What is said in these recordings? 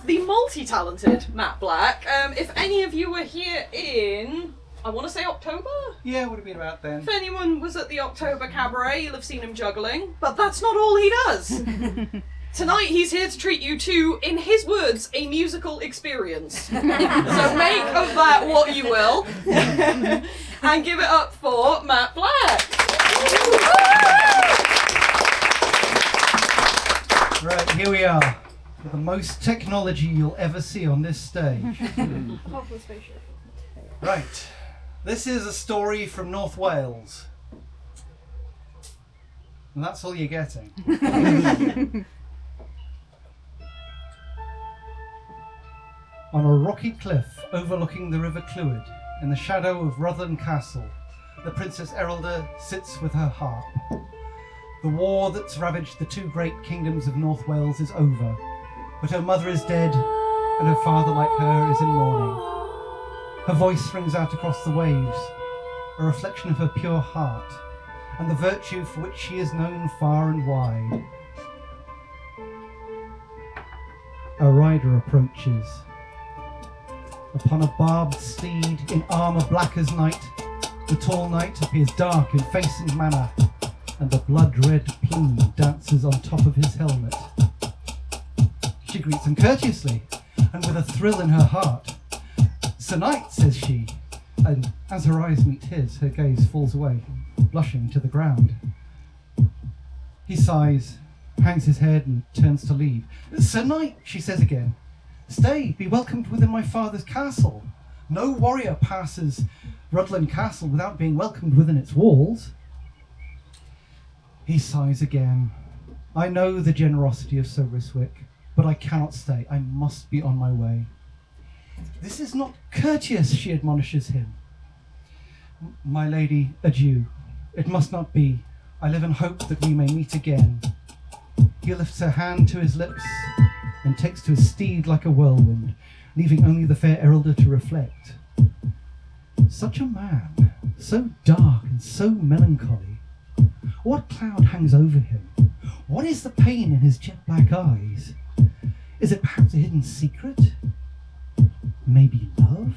the multi-talented Matt Black. If any of you were here in, I want to say October? Yeah, it would have been about then. If anyone was at the October Cabaret, you'll have seen him juggling. But that's not all he does. Tonight he's here to treat you to, in his words, a musical experience. So make of that what you will. And give it up for Matt Black. Right, here we are. With the most technology you'll ever see on this stage. Right. This is a story from North Wales. And that's all you're getting. On a rocky cliff overlooking the River Clwyd, in the shadow of Rutland Castle, the Princess Erilda sits with her harp. The war that's ravaged the two great kingdoms of North Wales is over, but her mother is dead, and her father, like her, is in mourning. Her voice rings out across the waves, a reflection of her pure heart, and the virtue for which she is known far and wide. A rider approaches. Upon a barbed steed, in armour black as night, the tall knight appears dark in face and manner, and the blood-red plume dances on top of his helmet. She greets him courteously, and with a thrill in her heart. "Sir Knight," says she, and as her eyes meet his, her gaze falls away, blushing to the ground. He sighs, hangs his head, and turns to leave. "Sir Knight," she says again, "stay, be welcomed within my father's castle. No warrior passes Rutland Castle without being welcomed within its walls." He sighs again. "I know the generosity of Sir Ryswick, but I cannot stay. I must be on my way." "This is not courteous," she admonishes him. "My lady, adieu. It must not be. I live in hope that we may meet again." He lifts her hand to his lips and takes to his steed like a whirlwind, leaving only the fair Erilda to reflect. Such a man, so dark and so melancholy. What cloud hangs over him? What is the pain in his jet black eyes? Is it perhaps a hidden secret? Maybe love?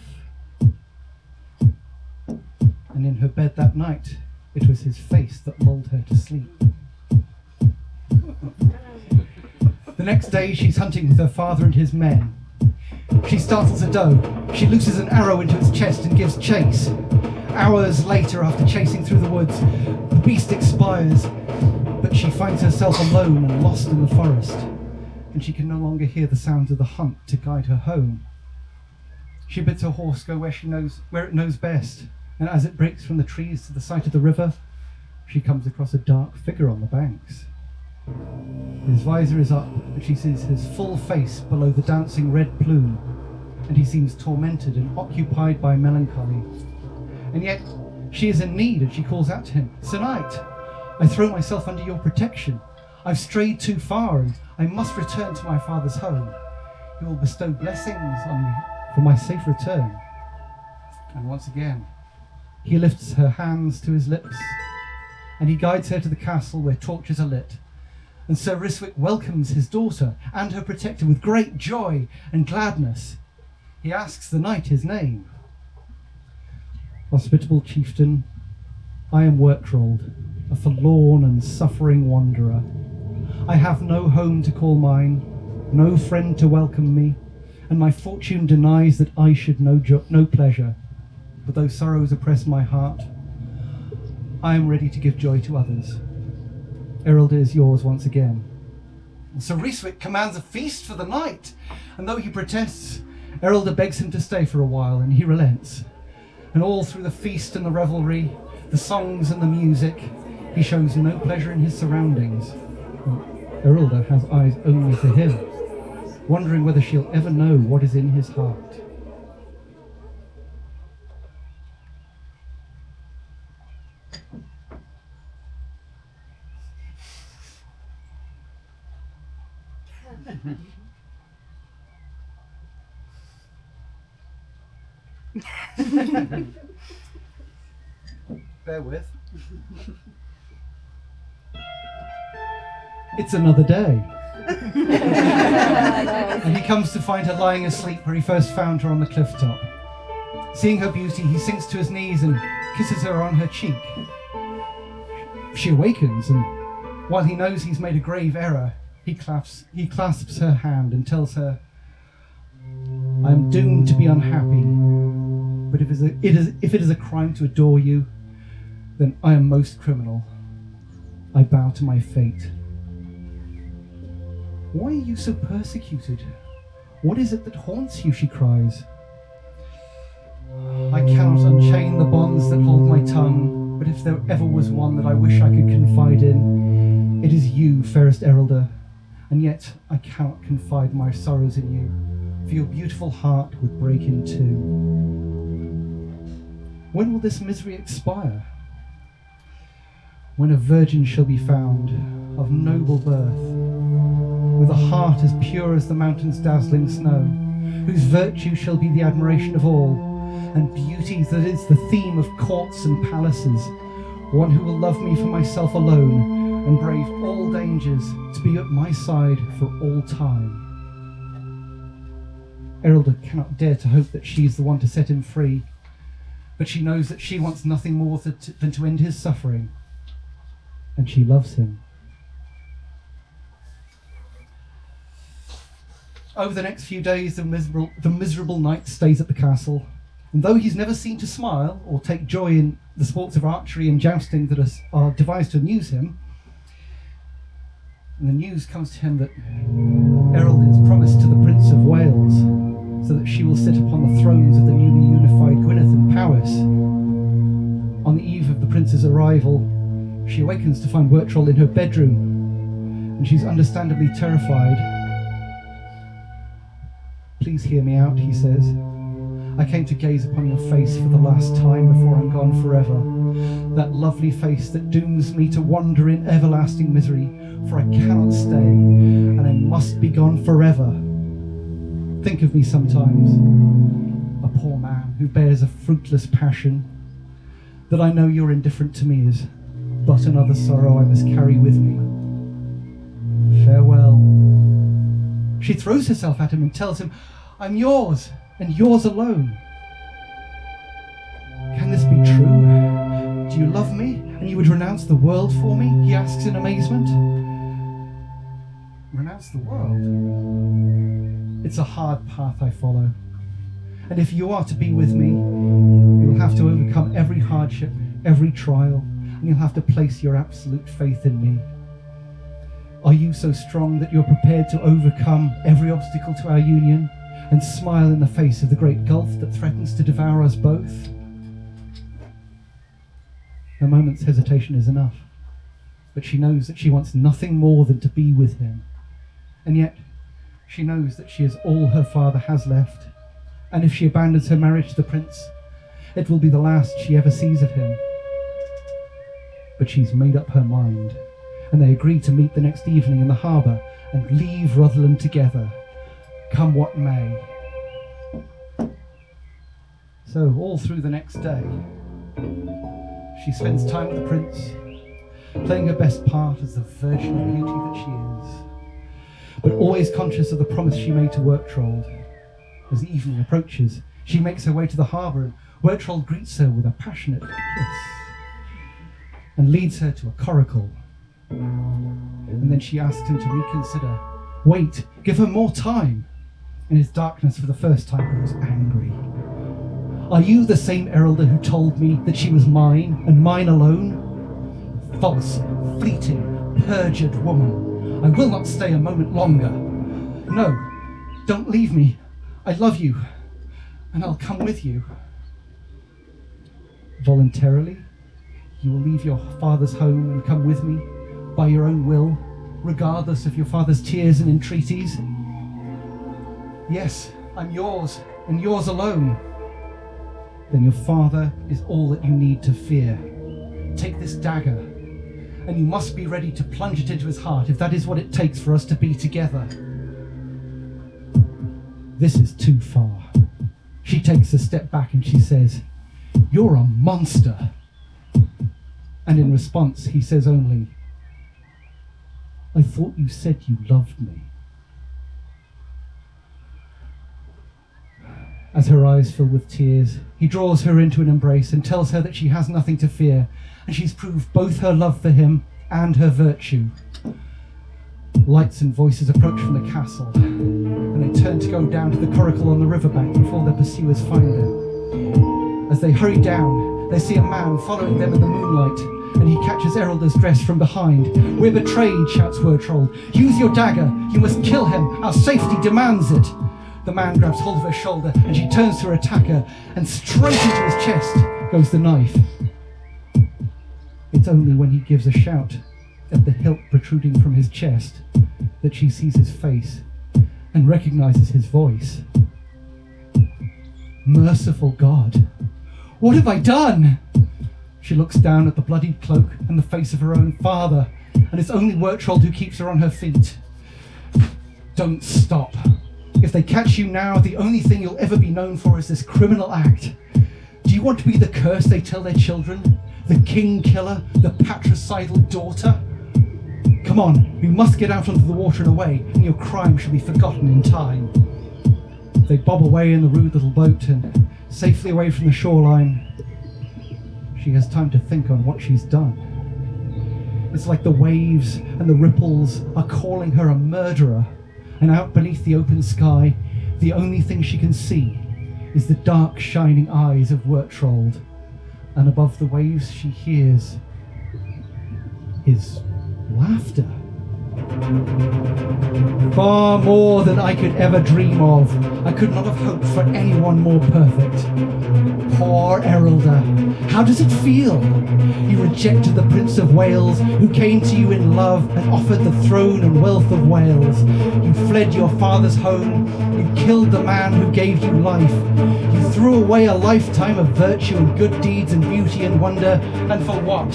And in her bed that night, it was his face that lulled her to sleep. The next day, she's hunting with her father and his men. She startles a doe. She looses an arrow into its chest and gives chase. Hours later, after chasing through the woods, the beast expires, but she finds herself alone and lost in the forest, and she can no longer hear the sounds of the hunt to guide her home. She bids her horse go where it knows best, and as it breaks from the trees to the side of the river, she comes across a dark figure on the banks. His visor is up, and she sees his full face below the dancing red plume, and he seems tormented and occupied by melancholy. And yet she is in need, and she calls out to him, "Sir Knight, I throw myself under your protection. I've strayed too far, and I must return to my father's home. He will bestow blessings on me for my safe return." And once again, he lifts her hands to his lips, and he guides her to the castle where torches are lit. And Sir Ryswick welcomes his daughter and her protector with great joy and gladness. He asks the knight his name. "Hospitable chieftain, I am Wertwrold, a forlorn and suffering wanderer. I have no home to call mine, no friend to welcome me, and my fortune denies that I should know pleasure. But though sorrows oppress my heart, I am ready to give joy to others. Erilda is yours once again." Sir Ryswick commands a feast for the night, and though he protests, Erilda begs him to stay for a while, and he relents. And all through the feast and the revelry, the songs and the music, he shows no pleasure in his surroundings. Erilda has eyes only for him, wondering whether she'll ever know what is in his heart. Bear with. It's another day. and he comes to find her lying asleep where he first found her on the cliff top. Seeing her beauty, he sinks to his knees and kisses her on her cheek. She awakens, and while he knows he's made a grave error, he clasps her hand and tells her, "I am doomed to be unhappy, but if it is a crime to adore you, then I am most criminal. I bow to my fate." "Why are you so persecuted? What is it that haunts you?" she cries. "I cannot unchain the bonds that hold my tongue, but if there ever was one that I wish I could confide in, it is you, fairest Erilda, and yet I cannot confide my sorrows in you, for your beautiful heart would break in two. When will this misery expire? When a virgin shall be found, of noble birth, with a heart as pure as the mountain's dazzling snow, whose virtue shall be the admiration of all, and beauty that is the theme of courts and palaces, one who will love me for myself alone, and brave all dangers to be at my side for all time." Erilda cannot dare to hope that she is the one to set him free, but she knows that she wants nothing more than to end his suffering, and she loves him. Over the next few days, the miserable knight stays at the castle, and though he's never seen to smile or take joy in the sports of archery and jousting that are devised to amuse him, and the news comes to him that Erilda is promised to the Prince of Wales, so that she will sit upon the thrones of the newly unified Gwynedd and Powys. On the eve of the prince's arrival, she awakens to find Wertwrold in her bedroom, and she's understandably terrified. "Please hear me out," he says. "I came to gaze upon your face for the last time before I'm gone forever. That lovely face that dooms me to wander in everlasting misery, for I cannot stay, and I must be gone forever. Think of me sometimes, a poor man who bears a fruitless passion. That I know you're indifferent to me is but another sorrow I must carry with me. Farewell." She throws herself at him and tells him, "I'm yours, and yours alone." "Can this be true? Do you love me, and you would renounce the world for me?" he asks in amazement. "Renounce the world? It's a hard path I follow, and if you are to be with me, you'll have to overcome every hardship, every trial, and you'll have to place your absolute faith in me. Are you so strong that you're prepared to overcome every obstacle to our union and smile in the face of the great gulf that threatens to devour us both?" A moment's hesitation is enough, but she knows that she wants nothing more than to be with him. And yet, she knows that she is all her father has left, and if she abandons her marriage to the prince, it will be the last she ever sees of him. But she's made up her mind, and they agree to meet the next evening in the harbour and leave Rutherland together, come what may. So all through the next day, she spends time with the prince, playing her best part as the virginal beauty that she is, but always conscious of the promise she made to Wertwrold. As the evening approaches, she makes her way to the harbour, and Wertwrold greets her with a passionate kiss and leads her to a coracle. And then she asks him to reconsider. Wait, give her more time. In his darkness, for the first time, grows angry. "Are you the same Erilda who told me that she was mine, and mine alone? False, fleeting, perjured woman. I will not stay a moment longer. No, don't leave me. I love you, and I'll come with you." "Voluntarily? You will leave your father's home and come with me, by your own will, regardless of your father's tears and entreaties?" "Yes, I'm yours, and yours alone." "Then your father is all that you need to fear. Take this dagger, and you must be ready to plunge it into his heart if that is what it takes for us to be together." This is too far. She takes a step back and she says, "You're a monster." And in response, he says only, "I thought you said you loved me." As her eyes fill with tears, he draws her into an embrace and tells her that she has nothing to fear, and she's proved both her love for him and her virtue. Lights and voices approach from the castle, and they turn to go down to the coracle on the riverbank before their pursuers find her. As they hurry down, they see a man following them in the moonlight, and he catches Erilda's dress from behind. "We're betrayed," shouts Wertwrold. "Use your dagger. You must kill him. Our safety demands it." The man grabs hold of her shoulder, and she turns to her attacker, and straight into his chest goes the knife. It's only when he gives a shout at the hilt protruding from his chest that she sees his face and recognizes his voice. Merciful God, what have I done? She looks down at the bloodied cloak and the face of her own father, and it's only Wertwrold who keeps her on her feet. Don't stop. If they catch you now, the only thing you'll ever be known for is this criminal act. Do you want to be the curse they tell their children? The king killer? The patricidal daughter? Come on, we must get out onto the water and away, and your crime shall be forgotten in time. They bob away in the rude little boat, and safely away from the shoreline, she has time to think on what she's done. It's like the waves and the ripples are calling her a murderer, and out beneath the open sky, the only thing she can see is the dark shining eyes of Wertwrold, and above the waves she hears his laughter. Far more than I could ever dream of. I could not have hoped for anyone more perfect. Poor Erilda, how does it feel? You rejected the Prince of Wales, who came to you in love and offered the throne and wealth of Wales. You fled your father's home. You killed the man who gave you life. You threw away a lifetime of virtue and good deeds and beauty and wonder, and for what?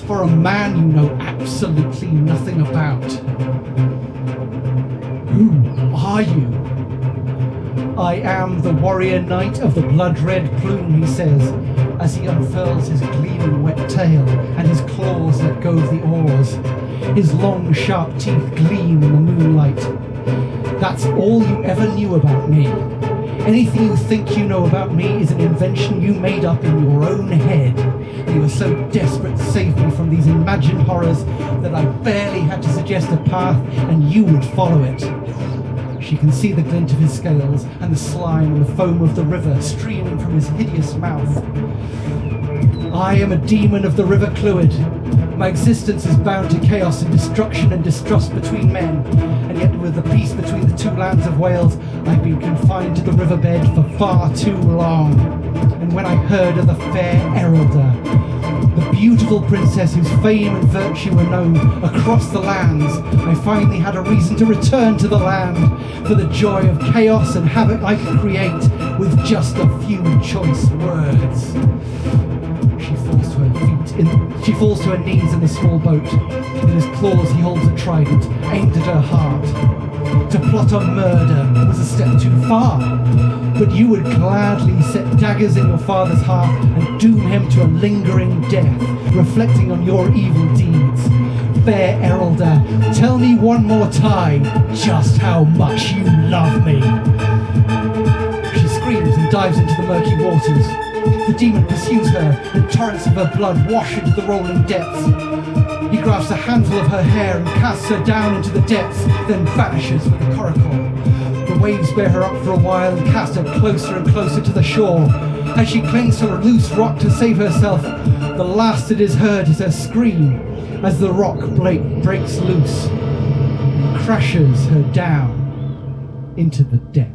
For a man you know absolutely nothing about. Who are you? I am the warrior knight of the blood-red plume, he says, as he unfurls his gleaming wet tail and his claws let go of the oars. His long, sharp teeth gleam in the moonlight. That's all you ever knew about me. Anything you think you know about me is an invention you made up in your own head. You were so desperate to save me from these imagined horrors that I barely had to suggest a path and you would follow it. She can see the glint of his scales and the slime and the foam of the river streaming from his hideous mouth. I am a demon of the river Clwyd. My existence is bound to chaos and destruction and distrust between men, and yet with the peace between the two lands of Wales, I've been confined to the riverbed for far too long. And when I heard of the fair Erilda, the beautiful princess whose fame and virtue were known across the lands, I finally had a reason to return to the land for the joy of chaos and havoc I could create with just a few choice words. She falls to her knees in the small boat. In his claws he holds a trident, aimed at her heart. To plot on murder was a step too far, but you would gladly set daggers in your father's heart and doom him to a lingering death, reflecting on your evil deeds. Fair Erilda, tell me one more time just how much you love me. She screams and dives into the murky waters. The demon pursues her, and torrents of her blood wash into the rolling depths. He grasps a handful of her hair and casts her down into the depths, then vanishes with the coracle. The waves bear her up for a while and cast her closer and closer to the shore. As she clings to a loose rock to save herself, the last that is heard is her scream as the rock breaks loose and crashes her down into the depths.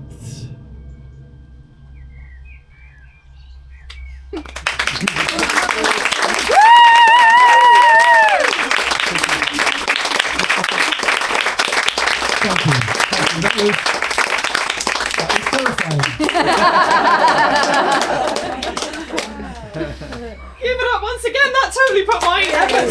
That was terrifying. Give it up once again, that totally put my effort.